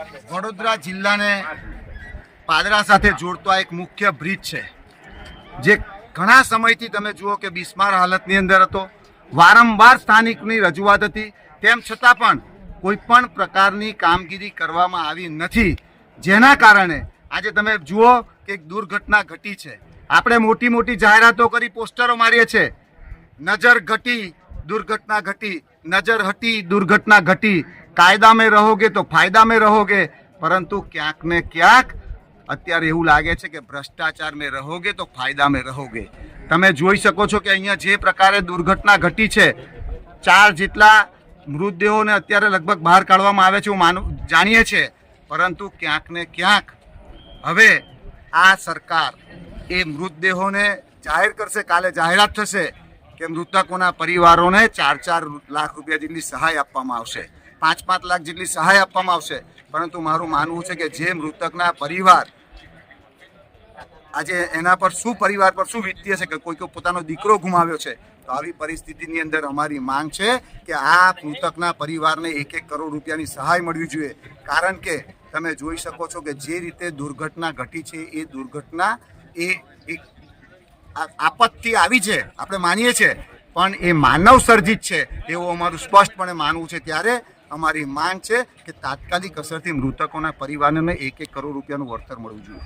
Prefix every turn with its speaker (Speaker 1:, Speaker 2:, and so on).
Speaker 1: વડોદરા જિલ્લાને પાદરા સાથે જોડતો આ એક મુખ્ય બ્રિજ છે, જે ઘણા સમયથી તમે જુઓ કે બિસ્માર હાલતની અંદર હતો. વારંવાર સ્થાનિકની રજૂઆત હતી, તેમ છતાં પણ કોઈ પણ પ્રકારની કામગીરી કરવામાં આવી નથી, જેના કારણે આજે તમે જુઓ કે એક દુર્ઘટના ઘટી છે. આપણે મોટી મોટી જાહેરાતો કરી, પોસ્ટરો મારીએ છીએ, નજર ઘટી દુર્ઘટના ઘટી, નજર હટી દુર્ઘટના ઘટી, કાયદા में रहोगे तो फायदा में रहोगे, પરંતુ ક્યાંક ને ક્યાંક અત્યારે એવું લાગે છે કે ભ્રષ્ટાચાર में रहोगे तो फायदा में रहोगे. તમે જોઈ શકો છો કે અહીંયા જે પ્રકારે દુર્ઘટના ઘટી છે, 4 જેટલા મૃતદેહોને અત્યારે લગભગ બહાર કાઢવામાં આવે છે, જાણીએ છીએ, પરંતુ ક્યાંક ને ક્યાંક હવે આ સરકાર એ મૃતદેહોને જાહેર કરશે. કાલે જાહેરાત થશે કે મૃતકોના પરિવારોને 4-4 લાખ રૂપિયા જેટલી સહાય આપવામાં આવશે, 5-5 લાખ જેટલી સહાય આપવામાં આવશે. પરંતુ મારું માનવું છે કે જે મૃતકના પરિવાર આજે એના પર શું, પરિવાર પર શું વીતતી હશે કે કોઈ પોતાનો દીકરો ગુમાવ્યો છે, તો આવી પરિસ્થિતિની અંદર અમારી માંગ છે કે આ મૃતકના પરિવારને 1-1 કરોડ રૂપિયાની સહાય મળવી જોઈએ. કારણ કે તમે જોઈ શકો છો કે જે રીતે દુર્ઘટના ઘટી છે, એ દુર્ઘટના એ એક આપત્તિ આવી છે, આપણે માનીએ છીએ, પણ એ માનવ સર્જિત છે એવું અમારું સ્પષ્ટપણે માનવું છે. ત્યારે અમારી માંગ છે કે તાત્કાલિક અસરથી મૃતકોના પરિવારને 1-1 કરોડ રૂપિયાનું વળતર મળવું જોઈએ.